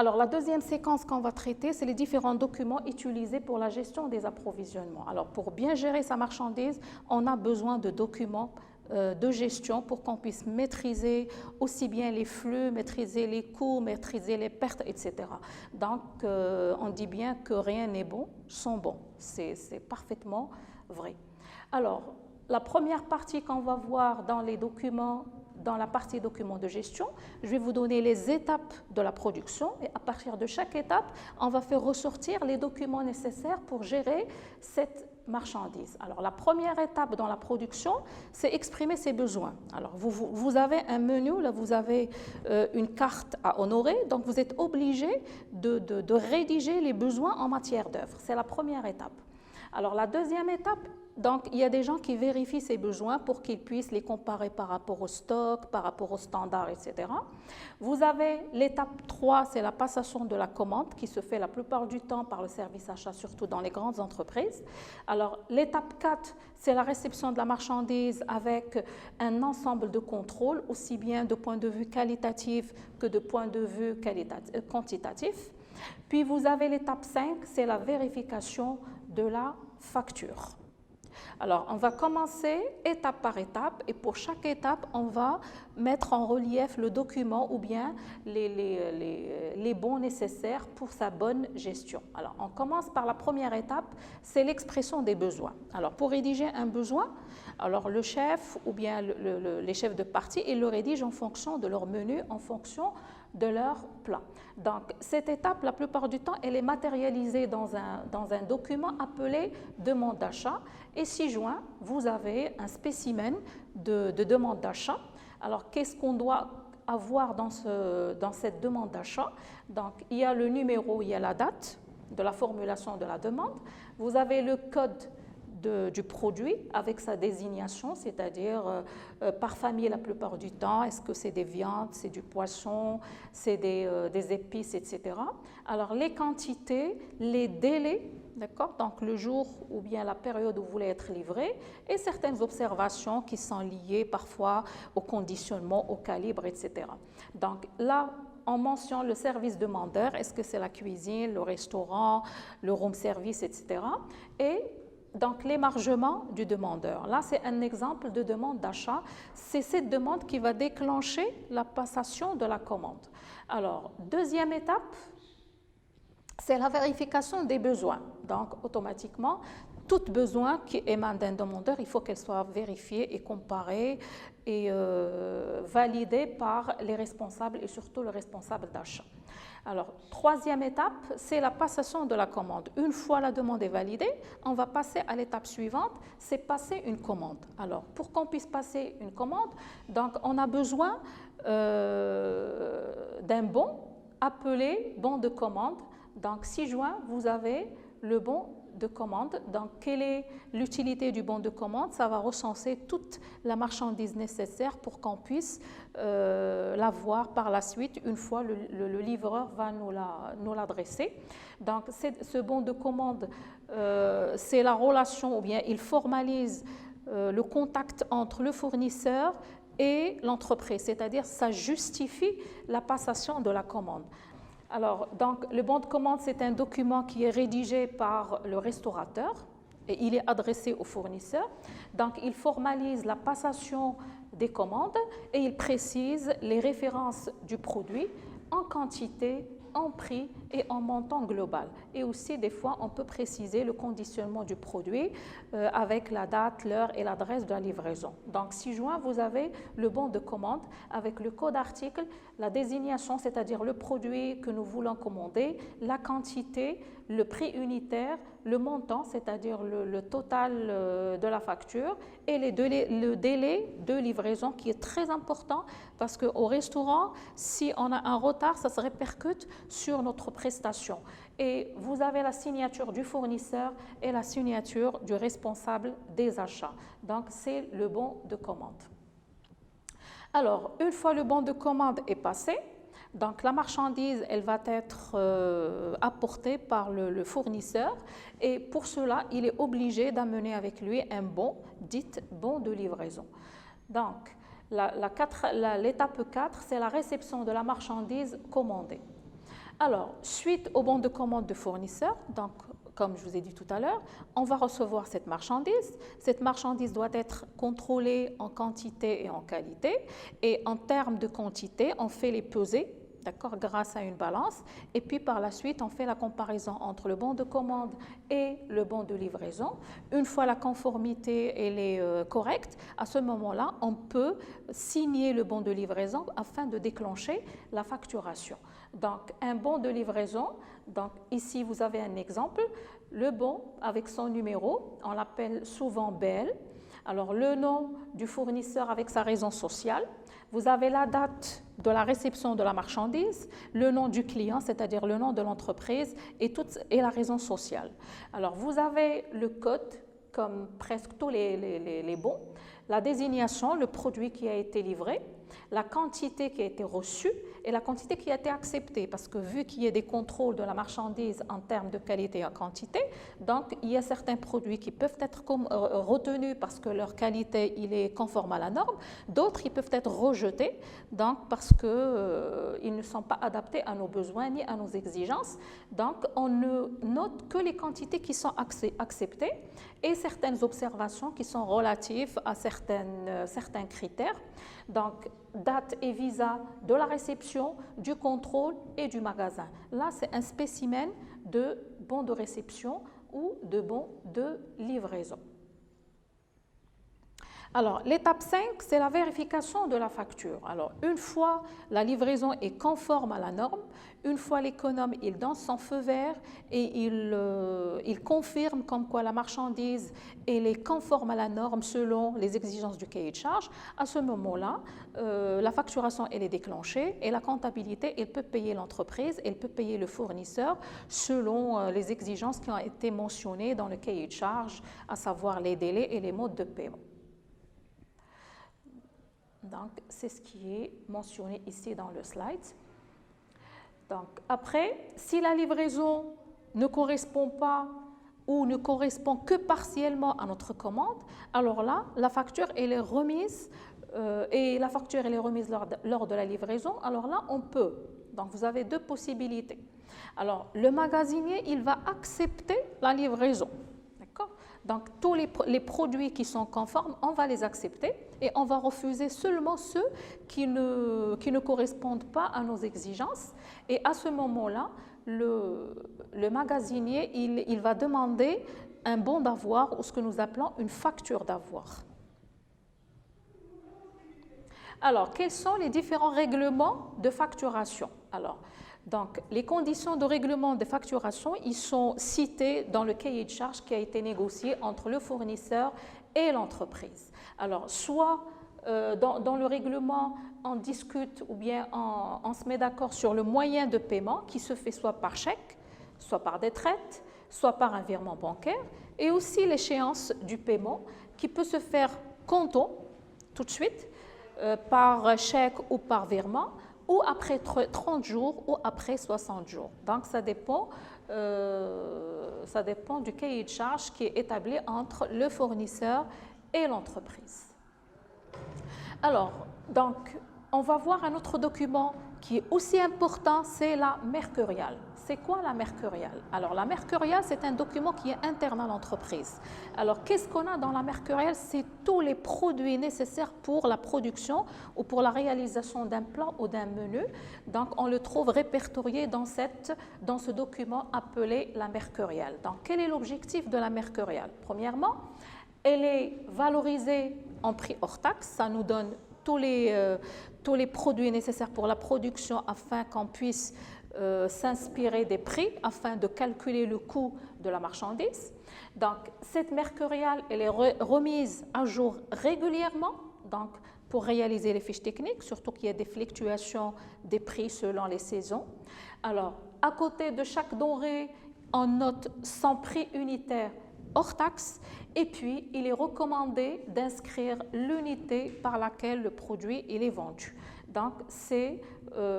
Alors, la deuxième séquence qu'on va traiter, c'est les différents documents utilisés pour la gestion des approvisionnements. Alors, pour bien gérer sa marchandise, on a besoin de documents de gestion pour qu'on puisse maîtriser aussi bien les flux, maîtriser les coûts, maîtriser les pertes, etc. Donc, on dit bien que rien n'est bon sans bon. C'est parfaitement vrai. Alors, la première partie qu'on va voir dans les documents, dans la partie documents de gestion, je vais vous donner les étapes de la production et à partir de chaque étape, on va faire ressortir les documents nécessaires pour gérer cette marchandise. Alors, la première étape dans la production, c'est exprimer ses besoins. Alors, vous avez un menu, là, vous avez une carte à honorer, donc vous êtes obligé de rédiger les besoins en matière d'œuvre. C'est la première étape. Alors, la deuxième étape, donc, il y a des gens qui vérifient ces besoins pour qu'ils puissent les comparer par rapport au stock, par rapport aux standards, etc. Vous avez l'étape 3, c'est la passation de la commande qui se fait la plupart du temps par le service achat, surtout dans les grandes entreprises. Alors, l'étape 4, c'est la réception de la marchandise avec un ensemble de contrôles, aussi bien de point de vue qualitatif que de point de vue quantitatif. Puis, vous avez l'étape 5, c'est la vérification de la facture. Alors, on va commencer étape par étape et pour chaque étape, on va mettre en relief le document ou bien les bons nécessaires pour sa bonne gestion. Alors, on commence par la première étape, c'est l'expression des besoins. Alors, pour rédiger un besoin, alors le chef ou bien les chefs de partie, ils le rédigent en fonction de leur menu, en fonction de leur plat. Donc, cette étape, la plupart du temps, elle est matérialisée dans un document appelé demande d'achat. Et ci-joint, vous avez un spécimen de demande d'achat. Alors, qu'est-ce qu'on doit avoir dans cette demande d'achat? Donc, il y a le numéro, il y a la date de la formulation de la demande. Vous avez le code du produit avec sa désignation, c'est-à-dire par famille la plupart du temps, est-ce que c'est des viandes, c'est du poisson, c'est des épices, etc. Alors les quantités, les délais, d'accord, donc le jour ou bien la période où vous voulez être livré et certaines observations qui sont liées parfois au conditionnement, au calibre, etc. Donc là, on mentionne le service demandeur, est-ce que c'est la cuisine, le restaurant, le room service, etc. Et donc, l'émargement du demandeur. Là, c'est un exemple de demande d'achat. C'est cette demande qui va déclencher la passation de la commande. Alors, deuxième étape, c'est la vérification des besoins. Donc, automatiquement, tout besoin qui émane d'un demandeur, il faut qu'elle soit vérifiée et comparée et validée par les responsables et surtout le responsable d'achat. Alors, troisième étape, c'est la passation de la commande. Une fois la demande est validée, on va passer à l'étape suivante, c'est passer une commande. Alors, pour qu'on puisse passer une commande, donc on a besoin d'un bon appelé bon de commande. Donc, ci-joint, vous avez le bon de commande. Donc, quelle est l'utilité du bon de commande? Ça va recenser toute la marchandise nécessaire pour qu'on puisse l'avoir par la suite une fois le livreur va nous l'adresser. Donc, ce bon de commande, c'est la relation ou bien il formalise le contact entre le fournisseur et l'entreprise, c'est-à-dire ça justifie la passation de la commande. Alors, donc, le bon de commande, c'est un document qui est rédigé par le restaurateur et il est adressé au fournisseur. Donc, il formalise la passation des commandes et il précise les références du produit en quantité, en prix et en montant global. Et aussi, des fois, on peut préciser le conditionnement du produit avec la date, l'heure et l'adresse de la livraison. Donc, ci-joint, vous avez le bon de commande avec le code article, la désignation, c'est-à-dire le produit que nous voulons commander, la quantité, le prix unitaire, le montant, c'est-à-dire le total de la facture et le délai de livraison qui est très important parce qu'au restaurant, si on a un retard, ça se répercute sur notre prestation. Et vous avez la signature du fournisseur et la signature du responsable des achats. Donc, c'est le bon de commande. Alors, une fois le bon de commande est passé, donc la marchandise, elle va être apportée par le fournisseur et pour cela, il est obligé d'amener avec lui un bon, dit bon de livraison. Donc, l'étape 4, c'est la réception de la marchandise commandée. Alors, suite au bon de commande de fournisseur, donc comme je vous ai dit tout à l'heure, on va recevoir cette marchandise. Cette marchandise doit être contrôlée en quantité et en qualité. Et en termes de quantité, on fait les pesées, d'accord, grâce à une balance. Et puis par la suite, on fait la comparaison entre le bon de commande et le bon de livraison. Une fois la conformité elle est correcte, à ce moment-là, on peut signer le bon de livraison afin de déclencher la facturation. Donc, un bon de livraison, donc ici vous avez un exemple, le bon avec son numéro, on l'appelle souvent BL. Alors, le nom du fournisseur avec sa raison sociale. Vous avez la date de la réception de la marchandise, le nom du client, c'est-à-dire le nom de l'entreprise et la raison sociale. Alors, vous avez le code, comme presque tous les bons, la désignation, le produit qui a été livré, la quantité qui a été reçue et la quantité qui a été acceptée. Parce que vu qu'il y a des contrôles de la marchandise en termes de qualité et en quantité, donc il y a certains produits qui peuvent être retenus parce que leur qualité il est conforme à la norme, d'autres ils peuvent être rejetés donc parce qu'ils ne sont pas adaptés à nos besoins ni à nos exigences. Donc on ne note que les quantités qui sont acceptées et certaines observations qui sont relatives à certains critères. Donc, date et visa de la réception, du contrôle et du magasin. Là, c'est un spécimen de bon de réception ou de bon de livraison. Alors, l'étape 5, c'est la vérification de la facture. Alors, une fois la livraison est conforme à la norme, une fois l'économe il donne son feu vert et il confirme comme quoi la marchandise elle est conforme à la norme selon les exigences du cahier de charge, à ce moment-là, la facturation elle est déclenchée et la comptabilité elle peut payer l'entreprise, elle peut payer le fournisseur selon les exigences qui ont été mentionnées dans le cahier de charge, à savoir les délais et les modes de paiement. Donc, c'est ce qui est mentionné ici dans le slide. Donc, après, si la livraison ne correspond pas ou ne correspond que partiellement à notre commande, alors là, la facture elle est remise et la facture elle est remise lors de la livraison. Alors là, on peut. Donc, vous avez deux possibilités. Alors, le magasinier, il va accepter la livraison. D'accord ? Donc, tous les produits qui sont conformes, on va les accepter et on va refuser seulement ceux qui ne correspondent pas à nos exigences. Et à ce moment-là, le magasinier, il va demander un bon d'avoir ou ce que nous appelons une facture d'avoir. Alors, quels sont les différents règlements de facturation? Alors, donc, les conditions de règlement de facturation, ils sont cités dans le cahier de charge qui a été négocié entre le fournisseur et l'entreprise. Alors, soit dans le règlement, on discute ou bien on se met d'accord sur le moyen de paiement qui se fait soit par chèque, soit par des traites, soit par un virement bancaire, et aussi l'échéance du paiement qui peut se faire comptant tout de suite, par chèque ou par virement, ou après 30 jours ou après 60 jours. Donc, ça dépend du cahier de charge qui est établi entre le fournisseur et l'entreprise. Alors, donc, on va voir un autre document qui est aussi important, c'est la mercuriale. C'est quoi la mercuriale? Alors, la mercuriale, c'est un document qui est interne à l'entreprise. Alors, qu'est-ce qu'on a dans la mercuriale? C'est tous les produits nécessaires pour la production ou pour la réalisation d'un plan ou d'un menu. Donc, on le trouve répertorié dans ce document appelé la mercuriale. Donc, quel est l'objectif de la mercuriale? Premièrement, elle est valorisée en prix hors taxe. Ça nous donne tous les produits nécessaires pour la production afin qu'on puisse s'inspirer des prix afin de calculer le coût de la marchandise. Donc, cette mercuriale, elle est remise à jour régulièrement donc, pour réaliser les fiches techniques, surtout qu'il y a des fluctuations des prix selon les saisons. Alors, à côté de chaque denrée, on note son prix unitaire hors taxe et puis il est recommandé d'inscrire l'unité par laquelle le produit il est vendu. Donc, c'est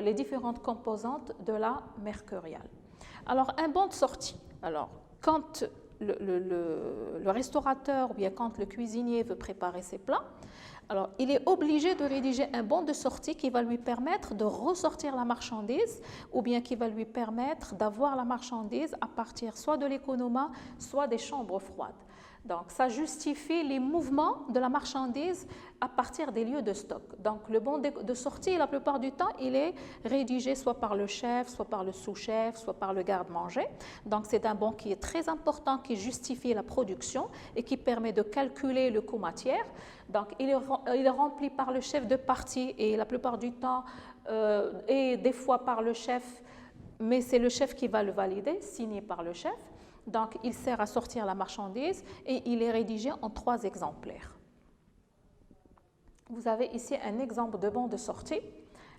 les différentes composantes de la mercuriale. Alors, un bon de sortie. Alors, quand le restaurateur ou bien quand le cuisinier veut préparer ses plats, Alors, il est obligé de rédiger un bon de sortie qui va lui permettre de ressortir la marchandise ou bien qui va lui permettre d'avoir la marchandise à partir soit de l'économa, soit des chambres froides. Donc, ça justifie les mouvements de la marchandise à partir des lieux de stock. Donc, le bon de sortie, la plupart du temps, il est rédigé soit par le chef, soit par le sous-chef, soit par le garde-manger. Donc, c'est un bon qui est très important, qui justifie la production et qui permet de calculer le coût matière. Donc, il est rempli par le chef de partie et la plupart du temps, et des fois par le chef, mais c'est le chef qui va le valider, signé par le chef. Donc, il sert à sortir la marchandise et il est rédigé en 3 exemplaires. Vous avez ici un exemple de bon de sortie.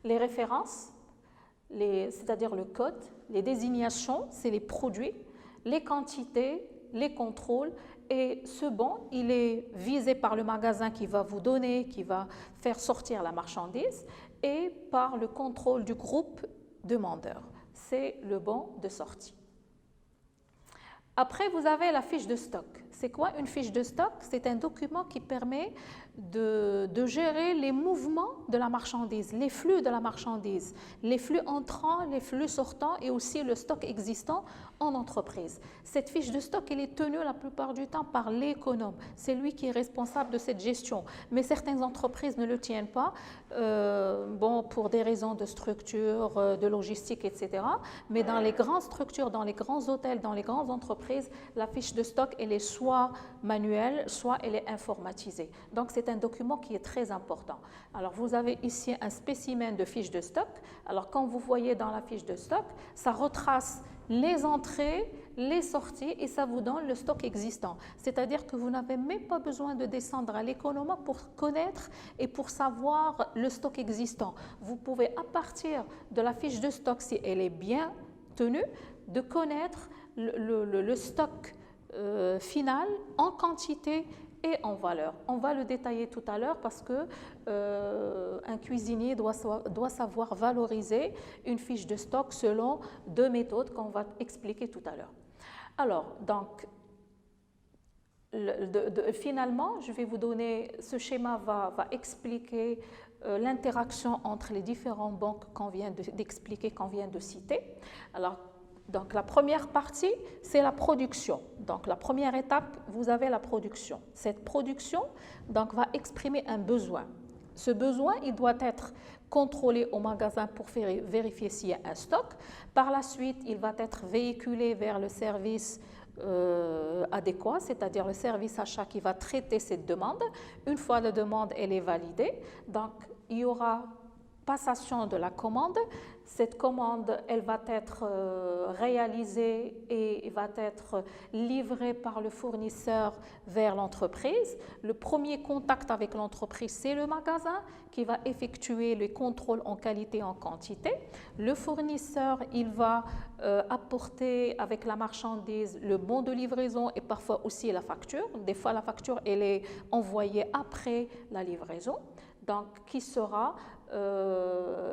Les références, c'est-à-dire le code, les désignations, c'est les produits, les quantités, les contrôles. Et ce bon, il est visé par le magasin qui va vous donner, qui va faire sortir la marchandise, et par le contrôle du groupe demandeur. C'est le bon de sortie. Après, vous avez la fiche de stock. C'est quoi une fiche de stock? C'est un document qui permet de gérer les mouvements de la marchandise, les flux de la marchandise, les flux entrants, les flux sortants et aussi le stock existant en entreprise. Cette fiche de stock, elle est tenue la plupart du temps par l'économe. C'est lui qui est responsable de cette gestion. Mais certaines entreprises ne le tiennent pas, pour des raisons de structure, de logistique, etc. Mais dans les grandes structures, dans les grands hôtels, dans les grandes entreprises, la fiche de stock, elle est soit manuelle, soit elle est informatisée. Donc, c'est un document qui est très important. Alors, vous avez ici un spécimen de fiche de stock. Alors, quand vous voyez dans la fiche de stock, ça retrace les entrées, les sorties et ça vous donne le stock existant. C'est-à-dire que vous n'avez même pas besoin de descendre à l'économa pour connaître et pour savoir le stock existant. Vous pouvez, à partir de la fiche de stock, si elle est bien tenue, de connaître le stock final en quantité et en valeur. On va le détailler tout à l'heure parce que un cuisinier doit savoir valoriser une fiche de stock selon 2 méthodes qu'on va expliquer tout à l'heure. Alors, donc, finalement, je vais vous donner, ce schéma va expliquer l'interaction entre les différentes banques qu'on vient d'expliquer, qu'on vient de citer. Alors, donc, la première partie, c'est la production. Donc, la première étape, vous avez la production. Cette production, donc, va exprimer un besoin. Ce besoin, il doit être contrôlé au magasin pour vérifier s'il y a un stock. Par la suite, il va être véhiculé vers le service adéquat, c'est-à-dire le service achat qui va traiter cette demande. Une fois la demande, elle est validée. Donc, il y aura passation de la commande. Cette commande, elle va être réalisée et va être livrée par le fournisseur vers l'entreprise. Le premier contact avec l'entreprise, c'est le magasin qui va effectuer les contrôles en qualité et en quantité. Le fournisseur, il va apporter avec la marchandise le bon de livraison et parfois aussi la facture. Des fois, la facture, elle est envoyée après la livraison, donc qui sera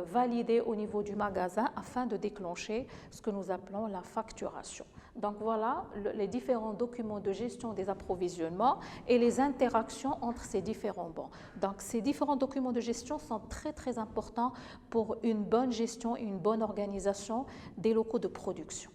validé au niveau du magasin afin de déclencher ce que nous appelons la facturation. Donc voilà les différents documents de gestion des approvisionnements et les interactions entre ces différents bons. Donc ces différents documents de gestion sont très très importants pour une bonne gestion et une bonne organisation des locaux de production.